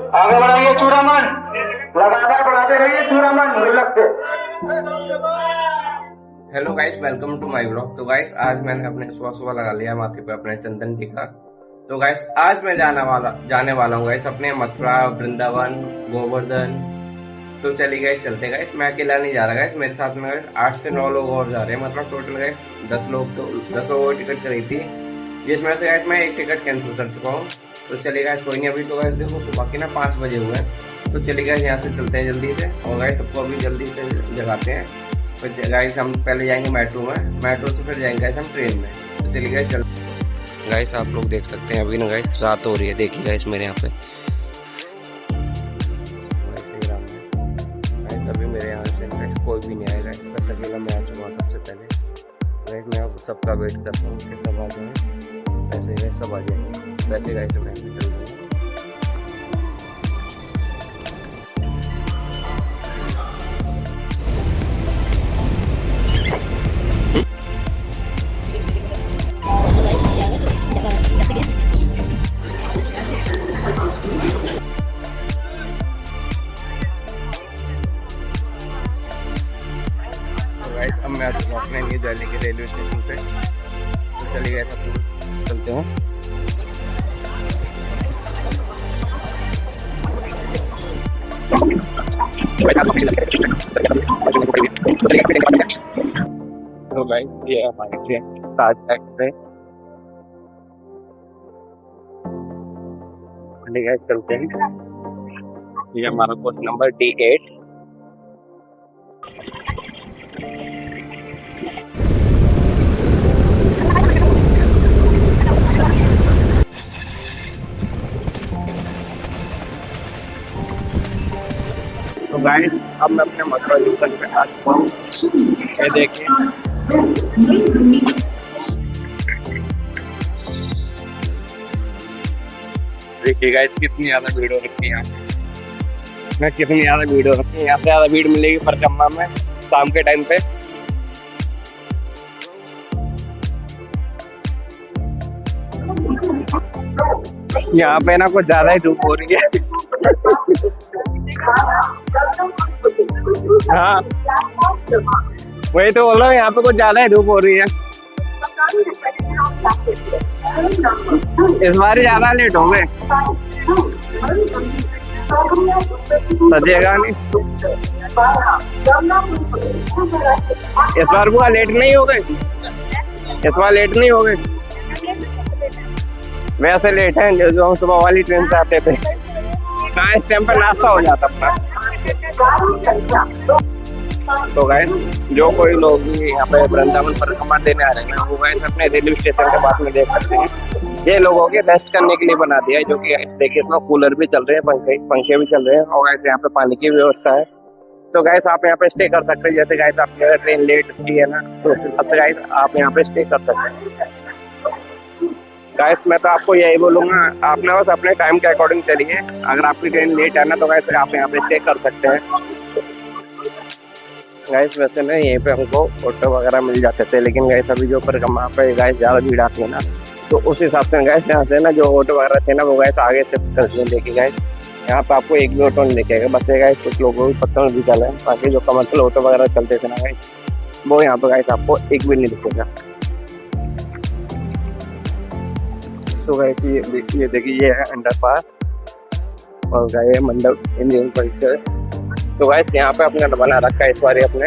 आगे बढ़ाइए चूड़ामन, लगातार बढ़ाते रहिए चूड़ामन गुल्लक से। Hello guys, welcome to my blog. तो गाइस आज मैंने अपने सुबह सुबह लगा लिया माथे पे अपने चंदन टीका। तो गाइस आज मैं जाने वाला हूँ गाइस अपने मथुरा, वृंदावन, गोवर्धन। तो चलिए गाइस चलते हैं गाइस। मैं अकेला नहीं जा रहा गाइस, मेरे साथ में गाइस 8 से 9 लोग और जा रहे हैं। मतलब टोटल गाइस 10 लोगों की टिकट करी थी, जिसमें से गाइस मैं एक टिकट कैंसिल कर चुका हूँ। तो चलिए गाइस कोई नहीं, अभी तो गाइस देखो सुबह के ना 5 बजे हुए हैं। तो चलिए गाइस यहाँ से चलते हैं जल्दी से, और गाइस सबको अभी जल्दी से जगाते हैं। फिर गाइस हम पहले जाएंगे मेट्रो में, मेट्रो से फिर जाएंगे गाइस हम ट्रेन में। तो चलिए गाइस चल। गाइस आप लोग देख सकते हैं अभी ना गाइस रात हो रही है। देखिए गाइस मेरे यहाँ पे अभी मेरे यहाँ से गाइस कोई भी नहीं आएगा, बस अकेला मैं आ चुका हूँ सबसे पहले। गाइस मैं अब सबका वेट करता हूँ कि सब आ जाएंगे। वैसे गाइस सब आ जाएंगे, वैसे गाइस मैं चल रहा हूँ। अब मैं अपने न्यू दिल्ली के रेलवे स्टेशन पे। तो चलिए गए सब चलते हैं। तो गाइस ये हमारी ट्रेन ताज एक्सप्रेस। चलते हैं। ये हमारा कोच नंबर D8। तो गाइस अब मैं अपने मथुरा जंक्शन पे आ चुका हूँ। ये देखिए गाइस कितनी ज्यादा भीड़ हो रखी है यहाँ पे। कितनी ज्यादा भीड़ हो रखी है यहाँ पे। ज्यादा भीड़ मिलेगी परिक्रमा में शाम के टाइम पे। यहाँ पे ना कुछ ज्यादा ही धूप हो रही है। हाँ वही तो बोल रहा हूँ, यहाँ पे कुछ ज्यादा ही धूप हो रही है। इस बार ज्यादा लेट हो गए, सजेगा नहीं इस बार। बुआ लेट नहीं हो गए इस बार, लेट नहीं हो गए। वैसे लेट है जो हम सुबह वाली ट्रेन से आते थे। इस टाइम पे नाश्ता हो जाता अपना। तो गाइस जो कोई लोग यहाँ पे वृंदावन परिक्रमा देने आ रहे हैं वो गाइस अपने रेलवे स्टेशन के पास में देख सकते हैं। ये लोगों के रेस्ट करने के लिए बना दिया है, जो कि देखिए इसमें कूलर भी चल रहे हैं, पंखे भी चल रहे हैं, और गाइस यहाँ पे पानी की व्यवस्था है। तो गाइस आप यहाँ पे स्टे कर सकते हैं। जैसे गाइस आपकी ट्रेन लेट की है ना, तो अब गाइस आप यहाँ पे स्टे कर सकते हैं। गाइस मैं तो आपको यही बोलूंगा, आपने बस अपने टाइम के अकॉर्डिंग चलिए। अगर आपकी ट्रेन लेट है ना तो गाइस आप यहाँ पे स्टे कर सकते हैं। गाइस वैसे ना यहीं पे हमको ऑटो वगैरह मिल जाते थे, लेकिन गाइस अभी जो परिक्रमा पे गाइस ज्यादा भीड़ आती है ना, तो उस हिसाब से गाइस यहाँ से ना जो ऑटो वगैरह थे ना वो गाइस आगे शिफ्ट कर दिए। देखिए गाइस यहाँ पे आपको एक भी ऑटो नहीं दिखेगा, बस गाइस कुछ लोगों को पता भी चला है। बाकी जो कमर्शियल ऑटो वगैरह चलते थे ना गाइस, वो यहाँ पे गाइस आपको एक भी नहीं दिखेगा। तो गाइस ये देखिए ये है अंडरपास, और गाइस मंडप इंडियन परिसर। तो गाइस यहाँ पे अपने बना रखा है इस बार अपने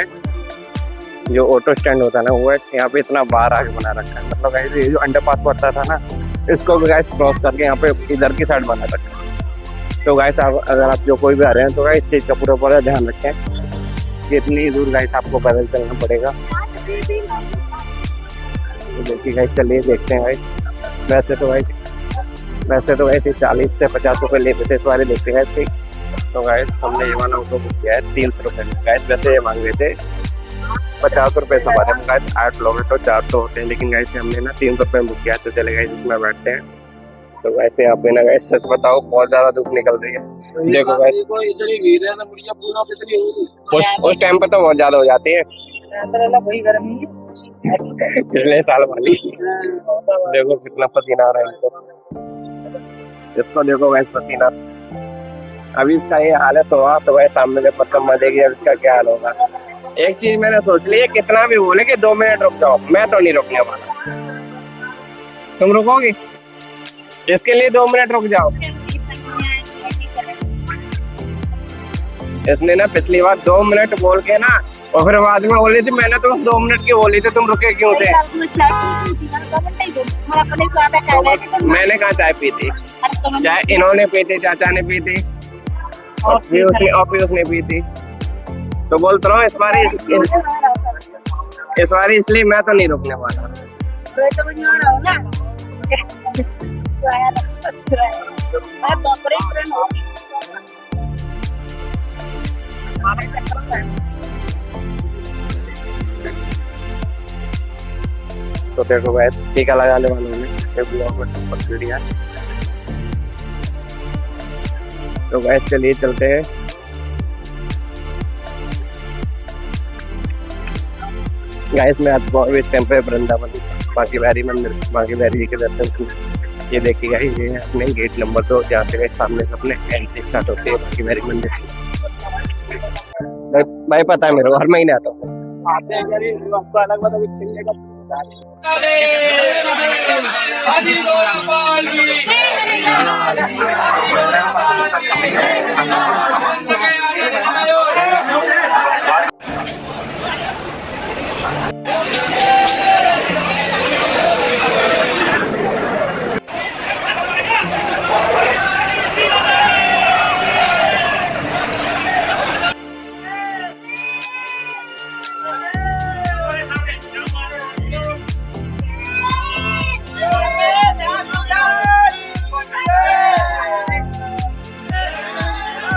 जो ऑटो स्टैंड होता है ना वो यहाँ पे इतना बाहर आगे बना रखा है। मतलब गाइस ये जो अंडरपास पड़ता था ना, इसको भी गाइस क्रॉस करके यहाँ पे इधर की साइड बना रखा है। तो गाइस अगर आप जो कोई भी आ रहे हैं तो गाइस इस चीज का पूरा ध्यान रखें कि इतनी दूर गाइस आपको पैदल चलना पड़ेगा। तो देखिए गाइस चलिए देखते हैं गाइस। वैसे तो गाइस 40 से 50 रुपये लेते थे इस बार, देखते हैं गाइस। तो गाइस हमने ये वाला ऑटो बुक किया है 300 रुपये में। गाइस वैसे ये मांग रहे थे 50 रुपये सवारी में। गाइस 8 लोग हैं तो 400 होते हैं, लेकिन गाइस हमने ना 300 रुपये में बुक किया। तो चले गाइस इसमें बैठते हैं। तो वैसे यहाँ पे ना गाइस सच बताओ बहुत ज्यादा धूप निकल रही है। देखो गाइस उस टाइम पे तो बहुत ज्यादा हो जाती है, पिछले साल वाली। देखो कितना पसीना आ रहा है इसको देखो गाइस पसीना। अभी इसका ये हालत हुआ तो वह सामने से पत्थर मरेगी, अब इसका क्या हाल होगा। एक चीज मैंने सोच ली है, कितना भी बोले कि 2 मिनट रुक जाओ, मैं तो नहीं रुकने वाला। तुम रुकोगे? इसके लिए 2 मिनट रुक जाओ। इसने ना पिछली बार 2 मिनट बोल के ना, और फिर बाद में बोली थी मैंने तुम 2 मिनट की बोली थी, तुम रुके क्यों थे? मैंने कहा चाय पी थी, चाय इन्होंने पी थी, चाचा ने पी थी, और पीयूष ने पी थी। तो बोलता रहा हूँ इस बार इसलिए मैं तो नहीं रुकने वाला। तो देखो भाई टीका लगाने वालों ने ब्लॉग में पकड़ लिया। तो गैस चलिए चलते हैं। गाइस मैं आज बहुत इस टाइम पे वृंदावन बांके बिहारी मंदिर, बांके बिहारी जी के दर्शन करने। ये देखिए गाइस ये अपने गेट नंबर 2 जहाँ से सामने से अपने एंट्री स्टार्ट होती है बांके बिहारी मंदिर। भाई पता है मेरे को, हर महीने आता हूँ।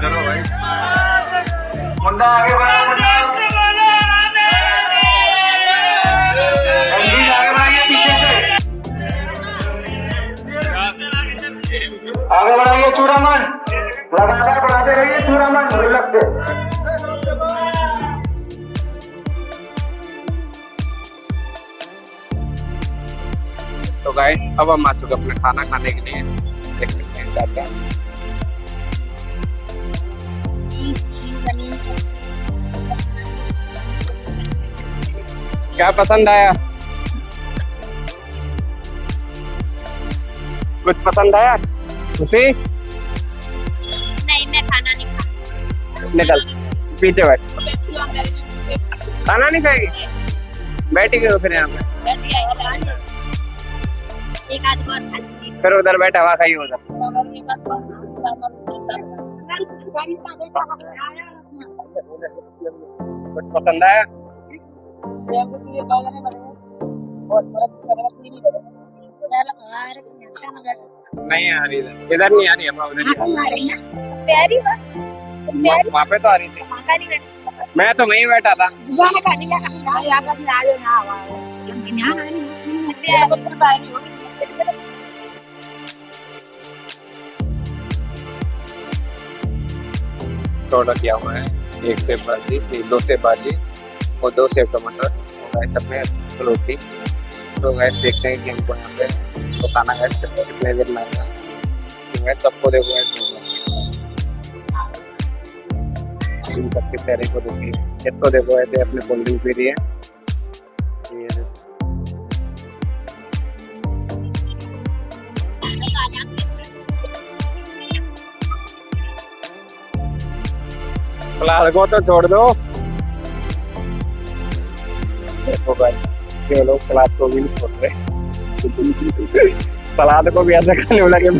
चलो भाई मुंडा आगे बढ़ा, मुंडा आगे बढ़ाइए, पीछे से आगे बढ़ाइए। चूड़ामन लगातार बढ़ाते रहिए, चूड़ामन ढोलक से। तो गाइस अब हम आ चुके अपने खाना खाने के लिए। देख सकते हैं चाचा क्या पसंद आया? कुछ पसंद आया? खुशी नहीं, मैं खाना नहीं खाता। निकल पीछे बैठ। खाना नहीं खाएगी? बैठी क्यों फिर यहाँ पे? एक आध बार खाती फिर उधर बैठा हवा खाइए उधर। कुछ पसंद आया? नहीं आ रही इधर नहीं आ रही है, वहाँ पे तो आ रही थी। मैं तो वहीं बैठा था। ऑर्डर किया हुआ है 1 सेब भाजी, 2 सेब भाजी और 2 सेब टमाटर और गैस अपने रोटी। तो गैस देखते हैं कि हमको यहाँ पे तो खाना गैस कितने देर में आएगा। गैस सबको देखो गैस इन सबके चेहरे को देखिए, इसको देखो ऐसे अपने कोल्ड ड्रिंक पी रही है। सलाद को तो छोड़ दो, देखो भाई ये लोग सलाद को भी नहीं छोड़ रहे। सलाद को भी ऐसे खाने लगे।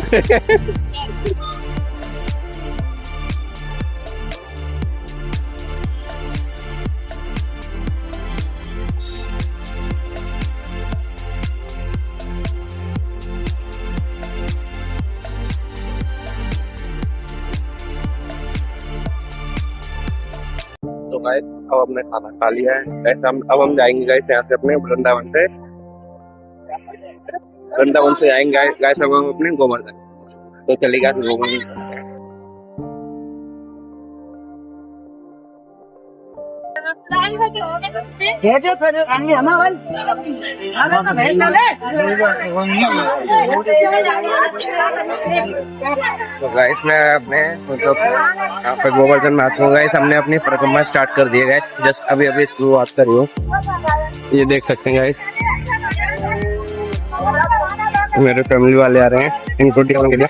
तो गाइस अब हमने खाना खा लिया है। गाइस अब हम जाएंगे गाइस यहाँ से अपने वृंदावन से जाएंगे गाइस अब हम अपने गोवर्धन। तो चलिए गाइस गोवर्धन। तो गाइस मैं अपने मतलब यहाँ पे गोवर्धन में आ चुका हूँ गाइस। हमने अपनी परिक्रमा स्टार्ट कर दी है गाइस, जस्ट अभी अभी शुरुआत करी हो। ये देख सकते हैं गाइस, मेरे फैमिली वाले आ रहे हैं इनको टिकट के लिए।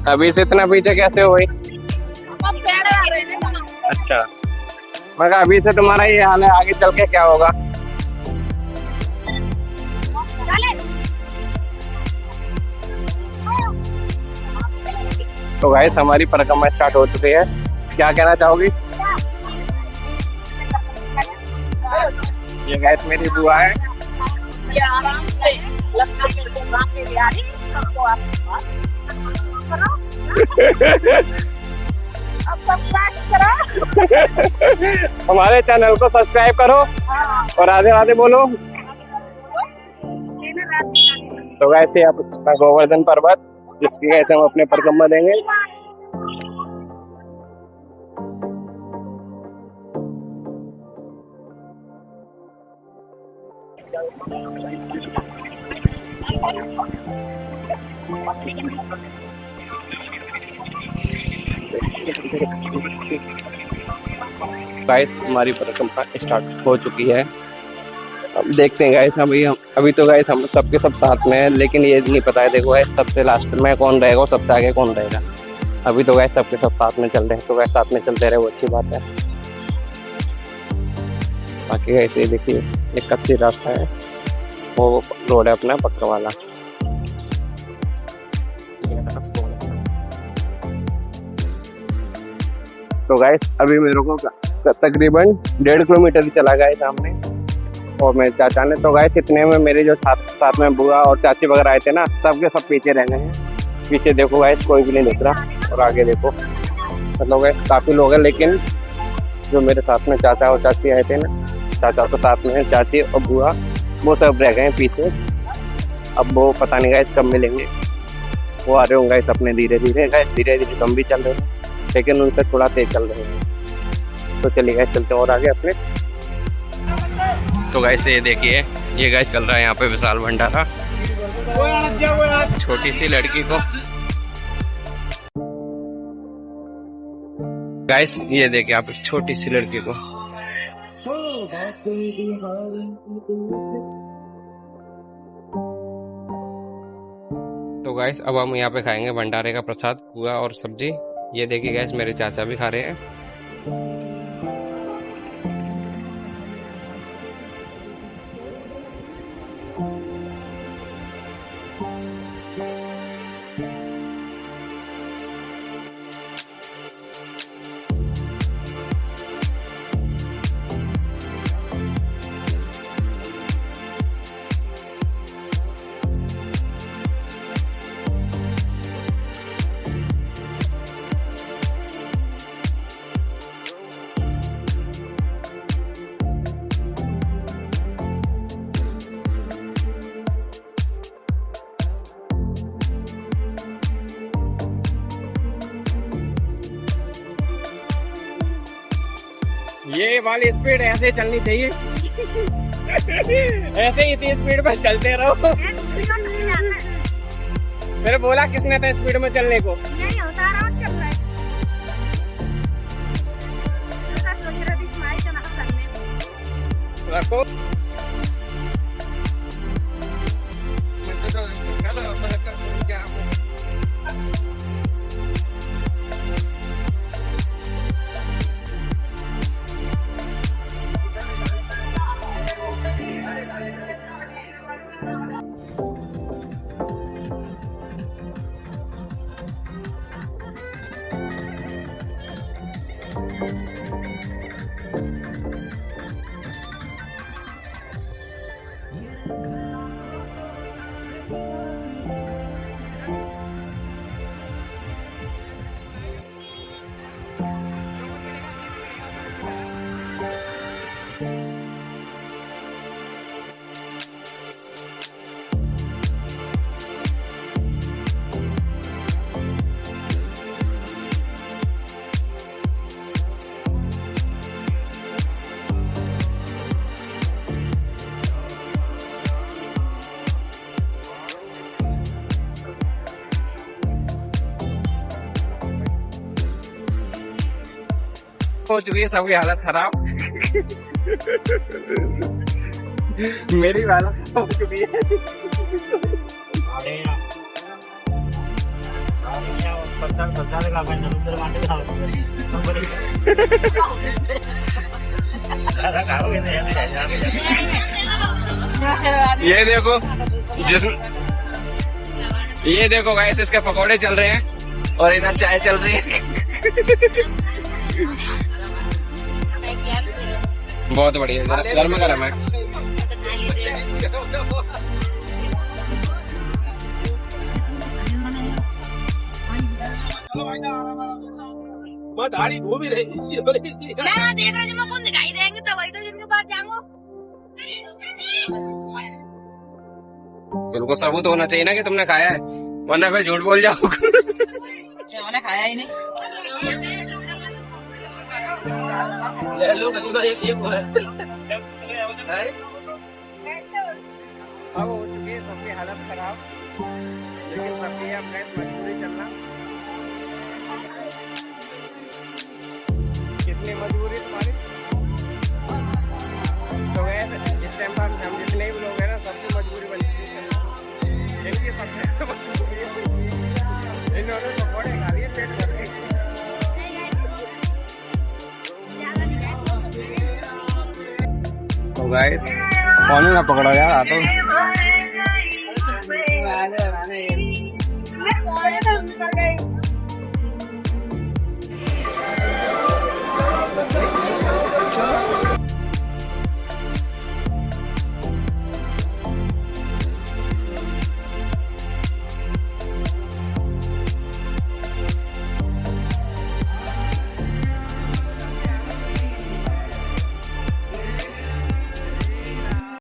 अभी से इतना पीछे कैसे हो भाई? अच्छा, मगर अभी से तुम्हारा ये हाल है, आगे चल के क्या होगा? तो गाइस हमारी परिक्रमा स्टार्ट हो चुकी है, क्या कहना चाहोगी? ये गाइस मेरी बुआ है। आराम से हमारे चैनल को सब्सक्राइब करो और राधे राधे बोलो। तो गाइस ये अपना गोवर्धन पर्वत, जिसकी गाइस हम अपने परिक्रमा देंगे। गाइस हमारी परिक्रमा स्टार्ट हो चुकी है, अब देखते हैं गाइस। अभी तो गाइस हम सबके सब साथ में है, लेकिन ये नहीं पता है देखो गाइस सबसे लास्ट में कौन रहेगा और सबसे आगे कौन रहेगा। अभी तो गाइस सबके सब साथ में चल रहे हैं, तो गाइस साथ में चलते रहे वो अच्छी बात है। बाकी गाइस ये देखिए एक कच्ची रास्ता है, वो रोड है अपना पक्का वाला। तो गाइस अभी मेरे को तकरीबन 1.5 किलोमीटर ही चला गया सामने, और मेरे चाचा ने। तो गाइस इतने में मेरे जो साथ में बुआ और चाची वगैरह आए थे ना, सबके सब पीछे रह गए हैं। पीछे देखो गाइस कोई भी नहीं दिख रहा, और आगे देखो मतलब गाइस काफी लोग हैं, लेकिन जो मेरे साथ में चाचा और चाची आए थे ना, चाचा तो साथ में है, चाची और बुआ वो सब रह गए हैं पीछे। अब वो पता नहीं गाइस कब मिलेंगे, वो आ रहे होंगे गाइस अपने धीरे धीरे। गाइस धीरे धीरे कम भी चल रहे हैं, लेकिन उनसे थोड़ा तेज चल रहे हैं। तो चलिए गाइस चलते हैं और आगे अपने। तो गाइस ये देखिए, ये गाइस चल रहा है यहाँ पे विशाल भंडारा छोटी सी लड़की को। गाइस ये देखिए आप छोटी सी लड़की को। तो गाइस अब हम यहाँ पे खाएंगे भंडारे का प्रसाद, पूआ और सब्जी। ये देखिए गाइस मेरे चाचा भी खा रहे हैं। ये वाली स्पीड ऐसे चलनी चाहिए ऐसे इसी स्पीड पर चलते रहो। मेरे बोला किसने था स्पीड में चलने को? नहीं होता, आराम चल रहा है। सोच रही थी रखो। हो चुकी है सबकी हालत खराब। मेरी हालत हो चुकी है। ये देखो ये देखो गाइस, इसके पकौड़े चल रहे हैं और इधर चाय चल रही है। बहुत बढ़िया, गर्मा गर्म है। दाढ़ी धो भी रही मैं देख रहा हूँ, कौन दिखाई देंगे तो वही तो जिनके पास जाऊंगा। इनको सबूत होना चाहिए ना कि तुमने खाया है, वरना फिर झूठ बोल जाओ। मैंने खाया ही नहीं। ले लो एक अब हो चुकी है सबकी हालत खराब, लेकिन सबकी अब गैस मजबूरी चलना। कितनी मजबूरी तुम्हारी? तो गैस इस टाइम पर हम जितने भी लोग हैं ना, सबकी मजबूरी बन चुकी है। इनकी सबसे मजबूरी है, इन्होंने पकौड़े खा लिए पेट भर के। तो गैस फोन ना पकड़ो यार, आ तो मैं फोन पर गई।